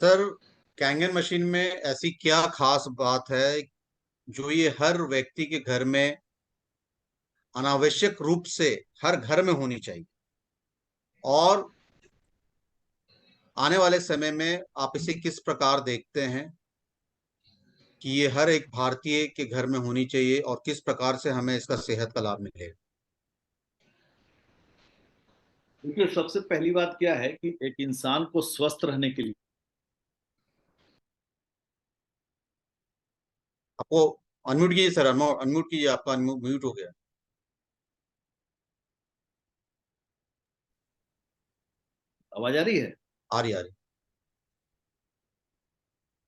Sir, Kangen machine में ऐसी क्या खास बात है जो ये हर व्यक्ति के घर में अनावश्यक रूप से हर घर में होनी चाहिए, और आने वाले समय में आप इसे किस प्रकार देखते हैं कि ये हर एक भारतीय के घर में होनी चाहिए और किस प्रकार से हमें इसका सेहत का लाभ मिलेगा? देखिए, सबसे पहली बात क्या है कि एक इंसान को स्वस्थ रहने के लिए। आपको अनम्यूट कीजिए सर, अनम्यूट कीजिए, आपका म्यूट हो गया। आवाज आ रही है? आ रही, आ रही।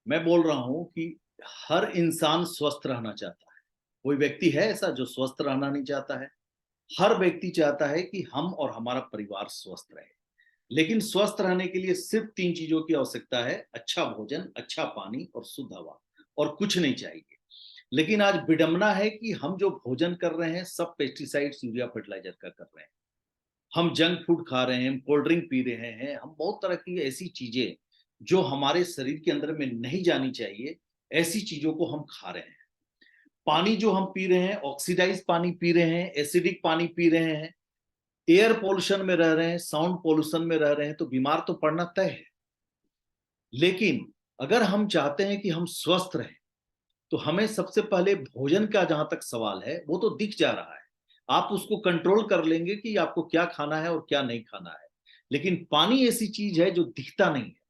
मैं बोल रहा हूं कि हर इंसान स्वस्थ रहना चाहता है। कोई व्यक्ति है ऐसा जो स्वस्थ रहना नहीं चाहता है? हर व्यक्ति चाहता है कि हम और हमारा परिवार स्वस्थ रहे। लेकिन स्वस्थ रहने के लिए सिर्फ तीन चीजों की आवश्यकता है: अच्छा भोजन, अच्छा पानी और शुद्ध हवा। और कुछ नहीं चाहिए। लेकिन आज विडंबना है कि हम जो भोजन कर रहे हैं सब पेस्टिसाइड्स, यूरिया, फर्टिलाइजर का कर रहे हैं। हम जंक फूड खा रहे हैं, हम कोल्ड ड्रिंक पी रहे हैं, हम बहुत तरह की ऐसी चीजें जो हमारे शरीर के अंदर में नहीं जानी चाहिए, ऐसी चीजों को हम खा रहे हैं। पानी जो हम पी रहे हैं, ऑक्सीडाइज पानी पी रहे हैं, एसिडिक पानी पी रहे हैं, एयर पोल्यूशन में रह रहे हैं, साउंड पोल्यूशन में रह रहे हैं, तो बीमार तो पड़ना तय है। लेकिन अगर हम चाहते हैं कि हम स्वस्थ रहें, तो हमें सबसे पहले भोजन का जहां तक सवाल है वो तो दिख जा रहा है। आप उसको कंट्रोल कर लेंगे कि आपको क्या खाना है और क्या नहीं खाना है। लेकिन पानी ऐसी चीज है जो दिखता नहीं है,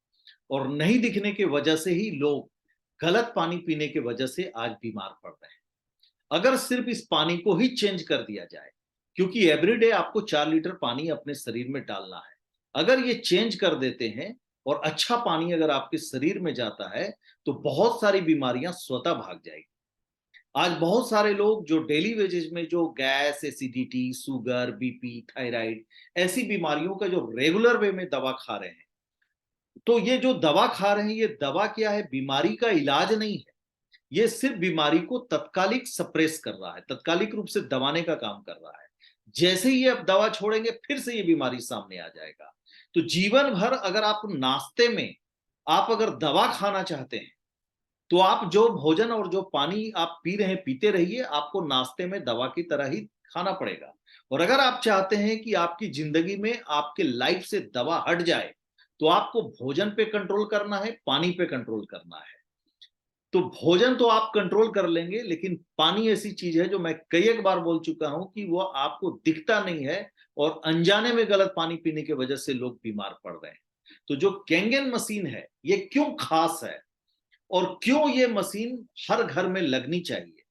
और नहीं दिखने की वजह से ही लोग गलत पानी पीने की वजह से आज बीमार पड़ रहे हैं। अगर सिर्फ इस पानी को ही चेंज कर दिया जाए, क्योंकि एवरीडे आपको 4 लीटर पानी अपने शरीर में डालना है, अगर ये चेंज कर देते हैं और अच्छा पानी अगर आपके शरीर में जाता है, तो बहुत सारी बीमारियां स्वतः भाग जाएगी। आज बहुत सारे लोग जो डेली वेजेज में जो gas, acidity, sugar, BP, thyroid, ऐसी बीमारियों का जो रेगुलर वे में दवा खा रहे हैं, तो ये जो दवा खा रहे हैं, ये दवा क्या है? बीमारी का इलाज नहीं है। ये सिर्फ बीमारी को तत्कालिक सप्रेस कर रहा है, तत्कालिक रूप से दबाने का काम कर रहा है। जैसे ही आप दवा छोड़ेंगे, फिर से ये बीमारी सामने आ जाएगा। तो जीवन भर अगर आप नाश्ते में आप अगर दवा खाना चाहते हैं, तो आप जो भोजन और जो पानी आप पी रहे हैं, पीते रहिए, आपको नाश्ते में दवा की तरह ही खाना पड़ेगा। और अगर आप चाहते हैं कि आपकी जिंदगी में आपके लाइफ से दवा हट जाए, तो आपको भोजन पे कंट्रोल करना है, पानी पे कंट्रोल करना है। तो भोजन तो आप कंट्रोल कर लेंगे, लेकिन पानी ऐसी चीज है जो मैं कई एक बार बोल चुका हूं कि वो आपको दिखता नहीं है, और अनजाने में गलत पानी पीने की वजह से लोग बीमार पड़ रहे हैं। तो जो कैंगन मशीन है, ये क्यों खास है और क्यों ये मशीन हर घर में लगनी चाहिए?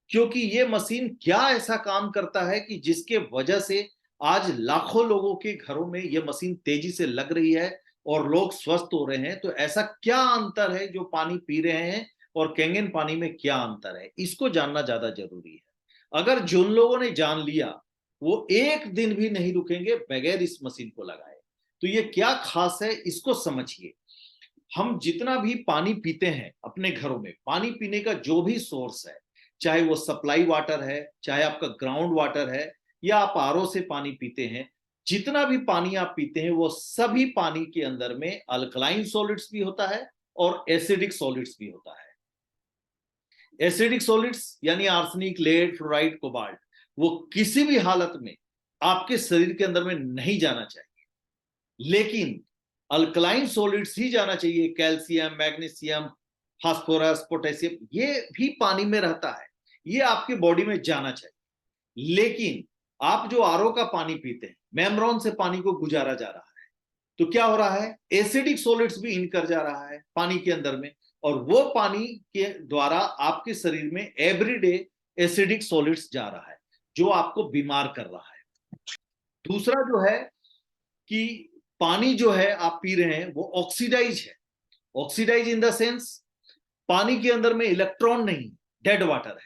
क्योंकि ये मशीन क्या ऐसा काम करता है कि जिसके वजह से आज लाखों लोगों के घरों में ये मशीन तेजी से लग रही है और लोग स्वस्थ हो रहे हैं। तो ऐसा क्या अंतर है जो पानी पी रहे हैं और कैंगन पानी में क्या अंतर है, इसको जानना ज्यादा जरूरी है। अगर जिन लोगों ने जान लिया, वो एक दिन भी नहीं रुकेंगे बगैर इस मशीन को लगाए। तो ये क्या खास है, इसको समझिए। हम जितना भी पानी पीते हैं अपने घरों में, पानी पीने का जो भी सोर्स है, चाहे वो सप्लाई वाटर है, चाहे आपका ग्राउंड वाटर है, या आप आरओ से पानी पीते हैं, जितना भी पानी आप पीते हैं, वो सभी पानी के अंदर में अल्कलाइन सॉलिड्स भी होता है और एसिडिक सॉलिड्स भी होता है। एसिडिक सॉलिड्स यानी आर्सेनिक, लेड, फ्लोराइड, कोबाल्ट, वो किसी भी हालत में आपके शरीर के अंदर में नहीं जाना चाहिए। लेकिन अल्कलाइन सॉलिड्स ही जाना चाहिए। कैल्शियम, मैग्नीशियम, फास्फोरस, पोटेशियम, ये भी पानी में रहता है, ये आपके बॉडी में जाना चाहिए। लेकिन आप जो आरओ का पानी पीते हैं, मेम्ब्रेन से पानी को गुजारा जा रहा है, तो क्या हो रहा है? एसिडिक सॉलिड्स भी इन कर जा रहा है पानी के अंदर में, और वो पानी के द्वारा आपके शरीर में एवरीडे एसिडिक सॉलिड्स जा रहा है, जो आपको बीमार कर रहा है। दूसरा जो है कि पानी जो है आप पी रहे हैं वो ऑक्सीडाइज है। ऑक्सीडाइज इन द सेंस, पानी के अंदर में इलेक्ट्रॉन नहीं, डेड वाटर है।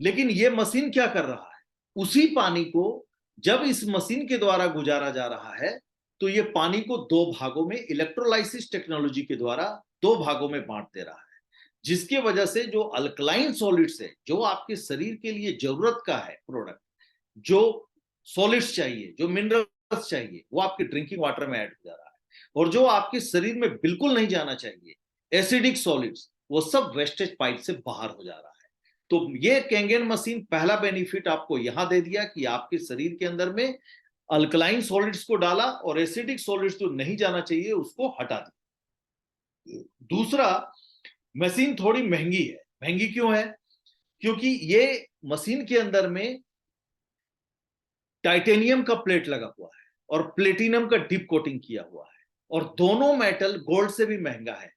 लेकिन ये मशीन क्या कर रहा है? उसी पानी को जब इस मशीन के द्वारा गुजारा जा रहा है, तो ये पानी को दो भागों में इलेक्ट्रोलाइसिस टेक्नोलॉजी के द्वारा दो भागों में बांट दे रहा है, जिसकी वजह से जो अल्कलाइन सॉलिड्स है, जो आपके शरीर के लिए जरूरत का है प्रोडक्ट, जो सॉलिड्स चाहिए, जो मिनरल्स चाहिए, वो आपके ड्रिंकिंग वाटर में ऐड हो जा रहा है। और जो आपके शरीर में बिल्कुल नहीं जाना चाहिए, एसिडिक सॉलिड्स, वो सब वेस्टेज पाइप से बाहर हो जा रहा है। तो ये कैंगन मशीन पहला बेनिफिट आपको यहां दे दिया कि आपके शरीर के अंदर में अल्कलाइन सॉलिड्स को डाला और एसिडिक सॉलिड्स जो नहीं जाना चाहिए उसको हटा दिया। दूसरा, मशीन थोड़ी महंगी है। महंगी क्यों है? क्योंकि ये मशीन के अंदर में टाइटेनियम का प्लेट लगा हुआ है और प्लेटिनम का डिप कोटिंग किया हुआ है, और दोनों मेटल गोल्ड से भी महंगा है।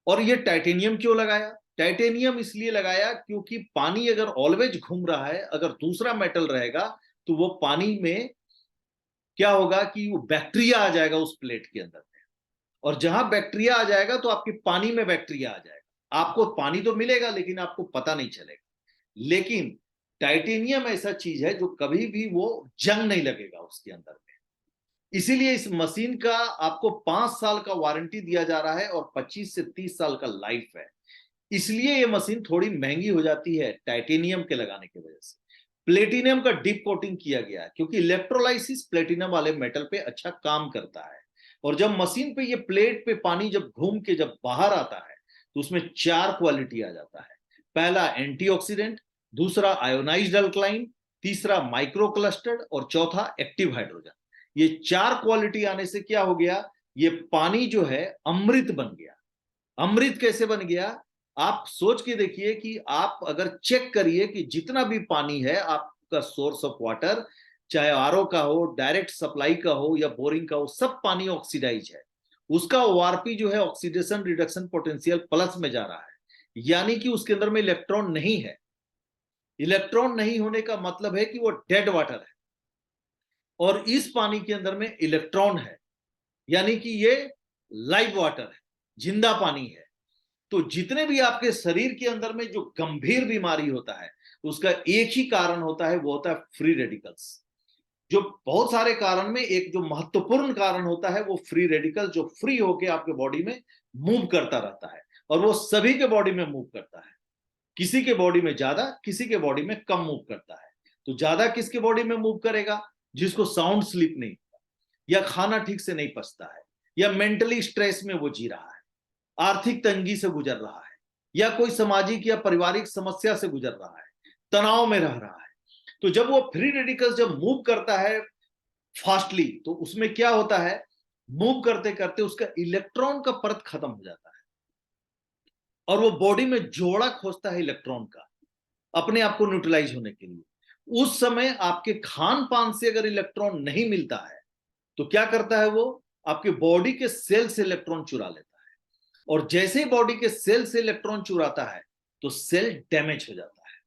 और ये टाइटेनियम क्यों लगाया? टाइटेनियम इसलिए लगाया क्योंकि पानी अगर ऑलवेज घूम रहा है, अगर दूसरा मेटल रहेगा तो वो पानी में क्या होगा कि वो बैक्टीरिया आ जाएगा उस प्लेट के अंदर में, और जहां बैक्टीरिया आ जाएगा तो आपके पानी में बैक्टीरिया आ जाएगा। आपको पानी तो मिलेगा लेकिन आपको पता नहीं चलेगा। लेकिन टाइटेनियम ऐसा चीज है जो कभी भी वो जंग नहीं लगेगा उसके अंदर में। इसीलिए इस मशीन का आपको 5 साल का वारंटी दिया जा रहा है और 25 से 30 साल का लाइफ है। इसलिए ये मशीन थोड़ी महंगी हो जाती है टाइटेनियम के लगाने की वजह से। प्लेटिनम का डिप कोटिंग किया गया है क्योंकि इलेक्ट्रोलाइसिस प्लेटिनम वाले मेटल पे अच्छा काम करता है। और जब मशीन पे ये प्लेट पे पानी जब घूम के जब बाहर आता है तो उसमें 4 क्वालिटी आ जाता है। पहला एंटीऑक्सीडेंट, दूसरा आयोनाइज्ड अल्कलाइन, तीसरा माइक्रो क्लस्टर्ड और चौथा एक्टिव हाइड्रोजन। ये 4 क्वालिटी आने से क्या हो गया, ये पानी जो है अमृत बन गया। अमृत कैसे बन गया? आप सोच के देखिए कि आप अगर चेक करिए कि जितना भी पानी है आपका सोर्स ऑफ वाटर, चाहे आरओ का हो, डायरेक्ट सप्लाई का हो या बोरिंग का हो, सब पानी ऑक्सीडाइज है। उसका ओआरपी जो है ऑक्सीडेशन रिडक्शन पोटेंशियल प्लस में जा रहा है, यानी कि उसके अंदर में इलेक्ट्रॉन नहीं है। इलेक्ट्रॉन नहीं होने का मतलब है कि वो डेड वाटर है, और इस पानी के अंदर में इलेक्ट्रॉन है, यानी कि ये लाइव वाटर है, जिंदा पानी है। तो जितने भी आपके शरीर के अंदर में जो गंभीर बीमारी होता है उसका एक ही कारण होता है, वो होता है फ्री रेडिकल्स। जो बहुत सारे कारण में एक जो महत्वपूर्ण कारण होता है वो फ्री रेडिकल, जो फ्री होके आपके बॉडी में मूव करता रहता है, और वो सभी के बॉडी में मूव करता है। किसी के बॉडी में ज्यादा, किसी के बॉडी में कम मूव करता है। तो ज्यादा किसके बॉडी में मूव करेगा? जिसको साउंड स्लीप नहीं होता, या खाना ठीक से नहीं पचता है, या मेंटली स्ट्रेस में वो जी रहा है, आर्थिक तंगी से गुजर रहा है, या कोई सामाजिक या पारिवारिक समस्या से गुजर रहा है, तनाव में रह रहा है। तो जब वो फ्री रेडिकल्स जब मूव करता है फास्टली, तो उसमें क्या होता है, मूव करते करते उसका इलेक्ट्रॉन का परत खत्म हो जाता है, और वो बॉडी में जोड़ा खोजता है इलेक्ट्रॉन का अपने आप को न्यूट्रलाइज होने के लिए। उस समय आपके खान पान से अगर इलेक्ट्रॉन नहीं मिलता है तो क्या करता है, वो आपके बॉडी के सेल से इलेक्ट्रॉन चुरा लेता है, और जैसे ही बॉडी के सेल से इलेक्ट्रॉन चुराता है तो सेल डैमेज हो जाता है।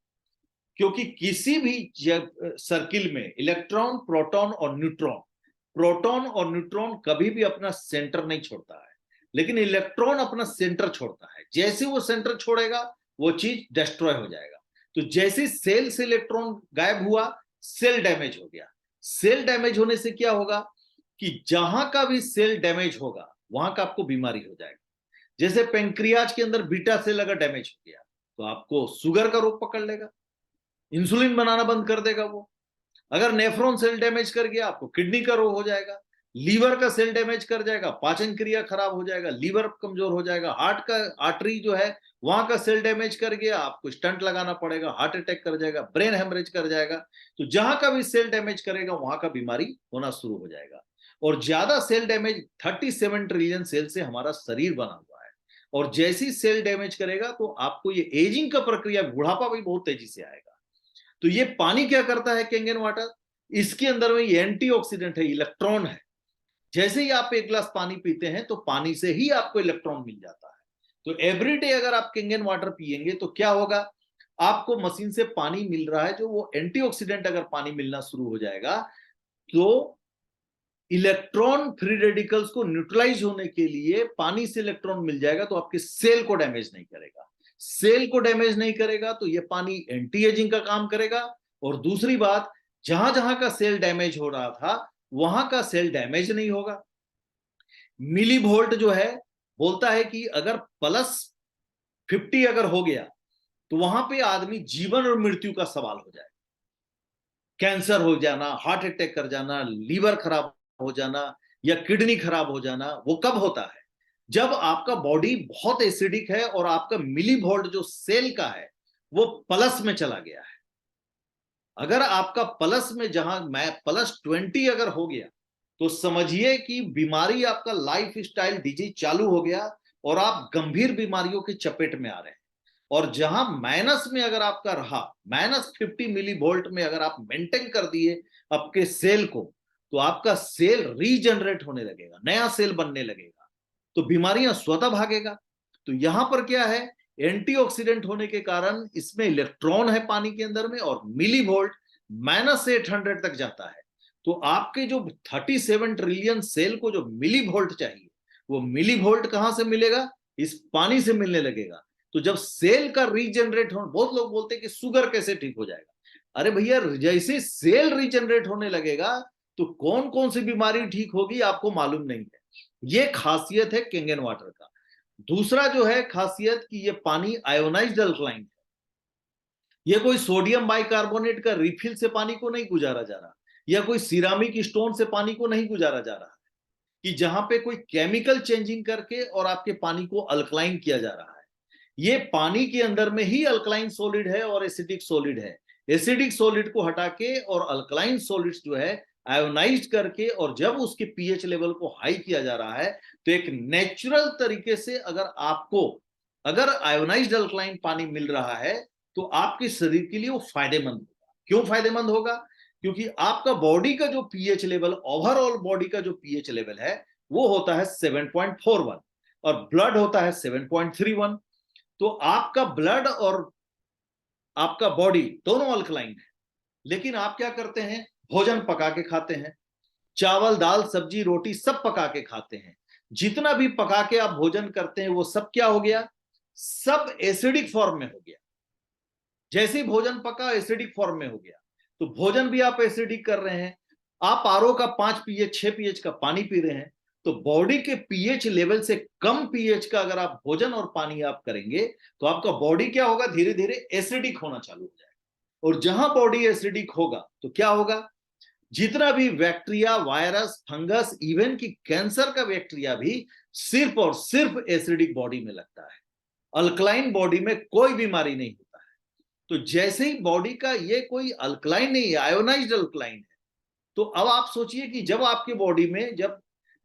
क्योंकि किसी भी सर्किल में इलेक्ट्रॉन, प्रोटॉन और न्यूट्रॉन, प्रोटॉन और न्यूट्रॉन कभी भी अपना सेंटर नहीं छोड़ता है, लेकिन इलेक्ट्रॉन अपना सेंटर छोड़ता है। जैसे वो सेंटर छोड़ेगा वो चीज डिस्ट्रॉय हो जाएगा। तो जैसे सेल से इलेक्ट्रॉन गायब हुआ, सेल डैमेज हो गया। सेल डैमेज होने से क्या होगा कि जहां का भी सेल डैमेज होगा वहां का आपको बीमारी हो जाएगा। जैसे पेंक्रियाज के अंदर बीटा सेल अगर डैमेज हो गया तो आपको शुगर का रोग पकड़ लेगा, इंसुलिन बनाना बंद कर देगा वो। अगर नेफ्रॉन सेल डैमेज कर गया आपको किडनी का रोग हो जाएगा। लीवर का सेल डैमेज कर जाएगा, पाचन क्रिया खराब हो जाएगा, लीवर कमजोर हो जाएगा। हार्ट का आर्टरी जो है वहां का सेल डैमेज कर गया, आपको स्टंट लगाना पड़ेगा, हार्ट अटैक कर जाएगा, ब्रेन हेमरेज कर जाएगा। तो जहां का भी सेल डैमेज करेगा वहां का बीमारी होना शुरू हो जाएगा। और ज्यादा सेल डैमेज, 37 ट्रिलियन सेल से हमारा शरीर बना हुआ है, और जैसी सेल डैमेज करेगा तो आपको ये एजिंग का प्रक्रिया, बुढ़ापा भी बहुत तेजी से आएगा। तो ये पानी क्या करता है, कैंगन वाटर, इसके अंदर में ये एंटीऑक्सीडेंट है, इलेक्ट्रॉन है। जैसे ही आप एक ग्लास पानी पीते हैं तो पानी से ही आपको इलेक्ट्रॉन मिल जाता है। तो एवरीडे अगर आप कैंगन वाटर पिएंगे तो क्या होगा, आपको मशीन से पानी मिल रहा है जो वो एंटीऑक्सीडेंट, अगर पानी मिलना शुरू हो जाएगा तो इलेक्ट्रॉन फ्री रेडिकल्स को न्यूट्रलाइज होने के लिए पानी से इलेक्ट्रॉन मिल जाएगा, तो आपके सेल को डैमेज नहीं करेगा। सेल को डैमेज नहीं करेगा तो ये पानी एंटी एजिंग का काम करेगा। और दूसरी बात, जहां जहां का सेल डैमेज हो रहा था वहां का सेल डैमेज नहीं होगा। मिली वोल्ट जो है बोलता है कि अगर +50 अगर हो गया तो वहां पे आदमी जीवन और मृत्यु का सवाल हो जाए। कैंसर हो जाना, हार्ट अटैक कर जाना, लीवर खराब हो जाना, या किडनी खराब हो जाना, वो कब होता है? जब आपका बॉडी बहुत एसिडिक है और आपका मिलीवोल्ट जो सेल का है वो प्लस में चला गया है। अगर आपका प्लस में, जहां मैं +20 अगर हो गया, तो समझिए कि बीमारी, आपका लाइफ स्टाइल डिजीज चालू हो गया और आप गंभीर बीमारियों की चपेट में आ रहे हैं। और जहां माइनस में अगर आपका रहा, -50 मिली वोल्ट में अगर आप मेंटेन कर दिए आपके सेल को, तो आपका सेल रीजनरेट होने लगेगा, नया सेल बनने लगेगा, तो बीमारियां स्वतः भागेगा। तो यहां पर क्या है, एंटीऑक्सीडेंट होने के कारण इसमें इलेक्ट्रॉन है पानी के अंदर में, और मिली वोल्ट -800 तक जाता है। तो आपके जो 37 ट्रिलियन सेल को जो मिली वोल्ट चाहिए, वो मिली वोल्ट कहां से मिलेगा? इस पानी से मिलने लगेगा। तो जब सेल का रीजनरेट हो, बहुत लोग बोलते हैं कि शुगर कैसे ठीक हो जाएगा। अरे भैया, जैसे सेल रीजनरेट होने लगेगा तो कौन कौन सी बीमारी ठीक होगी आपको मालूम नहीं है। ये खासियत है केंगन वाटर का। दूसरा जो है खासियत कि ये पानी आयोनाइज्ड अल्कलाइन है। ये कोई सोडियम बाइकार्बोनेट का रिफिल से पानी को नहीं गुजारा जा रहा, या कोई सिरामिक स्टोन से पानी को नहीं गुजारा जा रहा, कि जहां पे कोई केमिकल चेंजिंग करके और आपके पानी को अल्कलाइन किया जा रहा है। ये पानी के अंदर में ही अल्कलाइन सॉलिड है और एसिडिक सॉलिड है। एसिडिक सॉलिड को हटा के और अल्कलाइन सॉलिड्स जो है आयोनाइज करके, और जब उसके पीएच लेवल को हाई किया जा रहा है, तो एक नेचुरल तरीके से अगर आयोनाइज्ड अल्कलाइन पानी मिल रहा है, तो आपके शरीर के लिए वो फायदेमंद होगा। क्यों फायदेमंद होगा? क्योंकि आपका बॉडी का जो पीएच लेवल, ओवरऑल बॉडी का जो पीएच लेवल है, वो होता है 7.41, और ब्लड होता है 7.31। तो आपका ब्लड और आपका बॉडी दोनों अल्कलाइन है। लेकिन आप क्या करते हैं? भोजन पका के खाते हैं, चावल दाल सब्जी रोटी सब पका के खाते हैं। जितना भी पका के आप भोजन करते हैं वो सब क्या हो गया? सब एसिडिक फॉर्म में हो गया। जैसे ही भोजन पका एसिडिक फॉर्म में हो गया, तो भोजन भी आप एसिडिक कर रहे हैं। आप आरओ का 5 पीएच 6 पीएच का पानी पी रहे हैं, तो बॉडी के पीएच लेवल से कम पीएच का अगर आप भोजन और पानी आप करेंगे, तो आपका बॉडी क्या होगा? धीरे धीरे एसिडिक होना चालू हो जाएगा। और जहां बॉडी एसिडिक होगा तो क्या होगा? जितना भी बैक्टीरिया, वायरस, फंगस, इवन की कैंसर का बैक्टीरिया भी सिर्फ और सिर्फ एसिडिक बॉडी में लगता है। अल्कलाइन बॉडी में कोई बीमारी नहीं होता है। तो जैसे ही बॉडी का ये कोई अल्कलाइन नहीं है, आयोनाइज्ड अल्कलाइन है, तो अब आप सोचिए कि जब आपके बॉडी में जब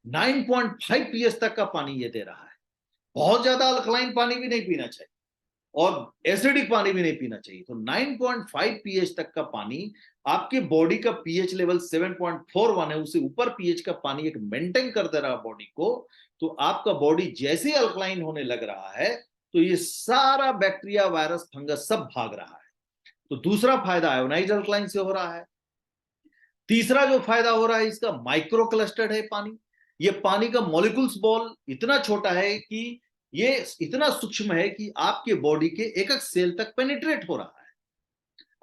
9.5 पीएच तक का पानी ये दे रहा है, बहुत ज्यादा अल्कलाइन पानी भी नहीं पीना चाहिए और एसिडिक पानी भी नहीं पीना चाहिए, तो 9.5 पीएच तक का पानी, आपके बॉडी का पीएच लेवल 7.41 है, उससे ऊपर पीएच का पानी एक मेंटेन कर दे रहा बॉडी को, तो आपका बॉडी जैसे ही अल्कलाइन होने लग रहा है, तो ये सारा बैक्टीरिया, वायरस, फंगस सब भाग रहा है। तो दूसरा फायदा आयोनाइज्ड अल्कलाइन से हो रहा है। तीसरा जो फायदा हो रहा है इसका, माइक्रो क्लस्टर्ड है पानी। ये पानी का मॉलिक्यूल्स बॉल इतना छोटा है कि ये इतना सूक्ष्म है कि आपके बॉडी के एक एक सेल तक पेनिट्रेट हो रहा है।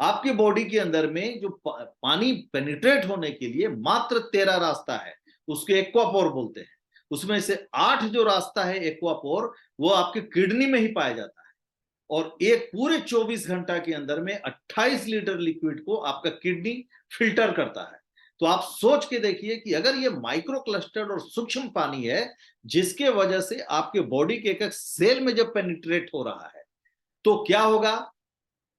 आपके बॉडी के अंदर में जो पानी पेनिट्रेट होने के लिए मात्र 13 रास्ता है, उसके एक्वापोर बोलते हैं। उसमें से 8 जो रास्ता है एक्वापोर, वो आपके किडनी में ही पाया जाता है। और एक पूरे 24 घंटा के अंदर में 28 लीटर लिक्विड को आपका किडनी फिल्टर करता है। तो आप सोच के देखिए कि अगर ये माइक्रो क्लस्टर्ड और सूक्ष्म पानी है, जिसके वजह से आपके बॉडी के एक एक सेल में जब पेनिट्रेट हो रहा है, तो क्या होगा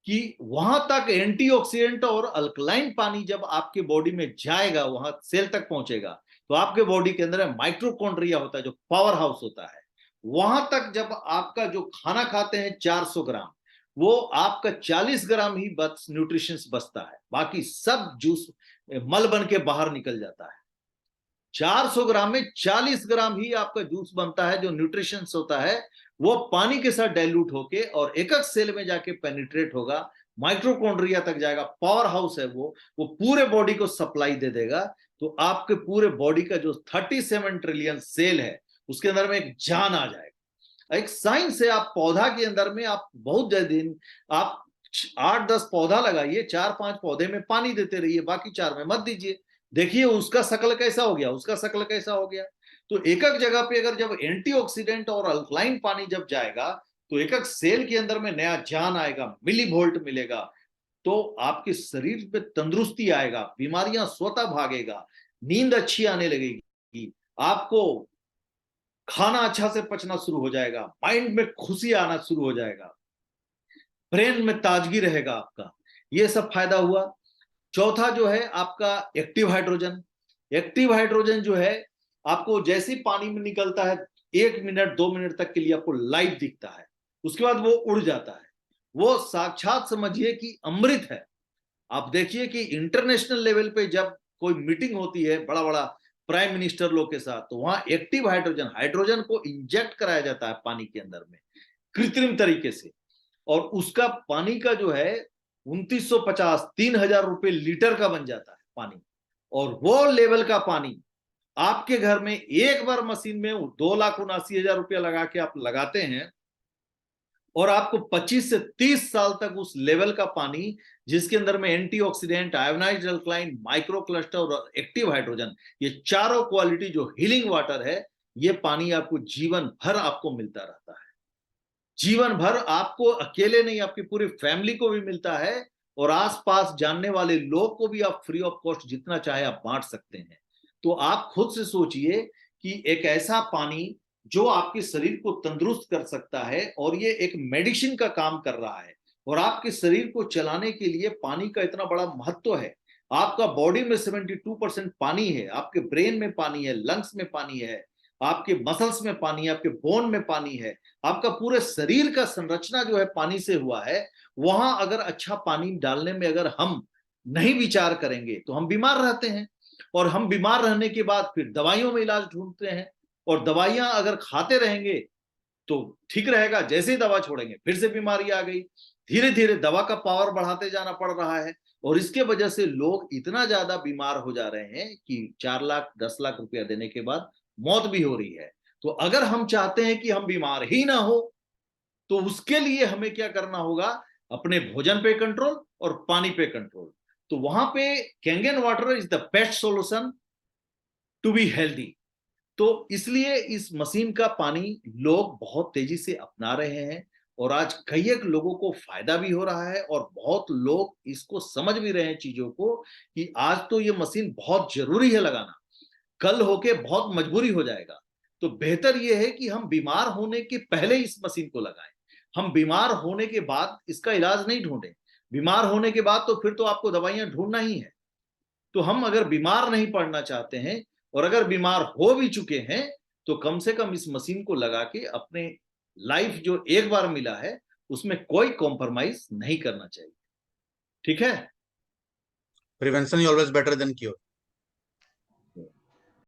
कि वहां तक एंटीऑक्सीडेंट और अल्कलाइन पानी जब आपके बॉडी में जाएगा, वहां सेल तक पहुंचेगा, तो आपके बॉडी के अंदर माइक्रोकॉन्ड्रिया होता है, जो पावर हाउस होता है, वहां तक जब आपका जो खाना खाते हैं 400 ग्राम, वो आपका 40 ग्राम ही बस न्यूट्रिशन बचता है, बाकी सब जूस मल बन के बाहर निकल जाता है। 400 ग्राम में 40 ग्राम ही आपका जूस बनता है, जो न्यूट्रिशन होता है वो पानी के साथ डाइल्यूट होके और एक एक सेल में जाके पेनिट्रेट होगा, माइक्रोकॉन्ड्रिया तक जाएगा, पावर हाउस है वो पूरे बॉडी को सप्लाई दे देगा। तो आपके पूरे बॉडी का जो 37 ट्रिलियन सेल है, उसके अंदर में एक जान आ जाएगा। एक साइंस है, आप पौधा के अंदर में आप बहुत दिन आप 8-10 पौधा लगाइए, 4-5 पौधे में पानी देते रहिए, बाकी 4 में मत दीजिए, देखिए उसका शक्ल कैसा हो गया, उसका शक्ल कैसा हो गया। तो एक एक जगह पे अगर जब एंटीऑक्सीडेंट और अल्कलाइन पानी जब जाएगा, तो एक एक सेल के अंदर में नया जान आएगा, मिली वोल्ट मिलेगा, तो आपके शरीर पे तंदुरुस्ती आएगा, बीमारियां स्वतः भागेगा, नींद अच्छी आने लगेगी, आपको खाना अच्छा से पचना शुरू हो जाएगा, माइंड में खुशी आना शुरू हो जाएगा, ब्रेन में ताजगी रहेगा आपका, ये सब फायदा हुआ। चौथा जो है आपका एक्टिव हाइड्रोजन। एक्टिव हाइड्रोजन जो है आपको जैसे ही पानी में निकलता है 1 मिनट 2 मिनट तक के लिए आपको लाइट दिखता है, उसके बाद वो उड़ जाता है। वो साक्षात समझिए कि अमृत है। आप देखिए कि इंटरनेशनल लेवल पे जब कोई मीटिंग होती है बड़ा बड़ा प्राइम मिनिस्टर लोग के साथ, तो वहां एक्टिव हाइड्रोजन हाइड्रोजन को इंजेक्ट कराया जाता है पानी के अंदर में कृत्रिम तरीके से, और उसका पानी का जो है 2950 3000 रुपए लीटर का बन जाता है पानी। और वो लेवल का पानी आपके घर में एक बार मशीन में 2,79,000 रुपया लगा के आप लगाते हैं, और आपको 25 से 30 साल तक उस लेवल का पानी, जिसके अंदर में antioxidant, ionised alkaline, micro cluster और एक्टिव हाइड्रोजन, ये चारों क्वालिटी जो हीलिंग वाटर है, ये पानी आपको जीवन भर आपको मिलता रहता है। जीवन भर आपको अकेले नहीं, आपकी पूरी फैमिली को भी मिलता है, और आसपास जानने वाले लोग को भी आप फ्री ऑफ कॉस्ट जितना चाहे आप बांट सकते हैं। तो आप खुद से सोचिए कि एक ऐसा पानी जो आपके शरीर को तंदुरुस्त कर सकता है, और ये एक मेडिसिन का काम कर रहा है, और आपके शरीर को चलाने के लिए पानी का इतना बड़ा महत्व है। आपका बॉडी में 72% पानी है, आपके ब्रेन में पानी है, लंग्स में पानी है, आपके मसल्स में पानी है, आपके बोन में पानी है, आपका पूरे शरीर का संरचना जो है पानी से हुआ है। वहां अगर अच्छा पानी डालने में अगर हम नहीं विचार करेंगे तो हम बीमार रहते हैं, और हम बीमार रहने के बाद फिर दवाइयों में इलाज ढूंढते हैं, और दवाइयां अगर खाते रहेंगे तो ठीक रहेगा, जैसे ही दवा छोड़ेंगे फिर से बीमारी आ गई। धीरे धीरे दवा का पावर बढ़ाते जाना पड़ रहा है, और इसके वजह से लोग इतना ज्यादा बीमार हो जा रहे हैं कि 4 लाख 10 लाख रुपया देने के बाद मौत भी हो रही है। तो अगर हम चाहते हैं कि हम बीमार ही ना हो, तो उसके लिए हमें क्या करना होगा? अपने भोजन पे कंट्रोल और पानी पे कंट्रोल। तो वहां पे Kangen water is the best solution to be healthy. तो इसलिए इस मशीन का पानी लोग बहुत तेजी से अपना रहे हैं, और आज कई एक लोगों को फायदा भी हो रहा है, और बहुत लोग इसको समझ भी रहे हैं चीजों को, कि आज तो ये मशीन बहुत जरूरी है लगाना, कल होके बहुत मजबूरी हो जाएगा। तो बेहतर यह है कि हम बीमार होने के पहले इस मशीन को लगाएं, हम बीमार होने के बाद इसका इलाज नहीं ढूंढें। बीमार होने के बाद तो फिर तो आपको दवाइयां ढूंढना ही है। तो हम अगर बीमार नहीं पड़ना चाहते हैं, और अगर बीमार हो भी चुके हैं, तो कम से कम इस मशीन को लगा के अपने लाइफ जो एक बार मिला है उसमें कोई कॉम्प्रोमाइज नहीं करना चाहिए। ठीक है। Prevention is always better than cure.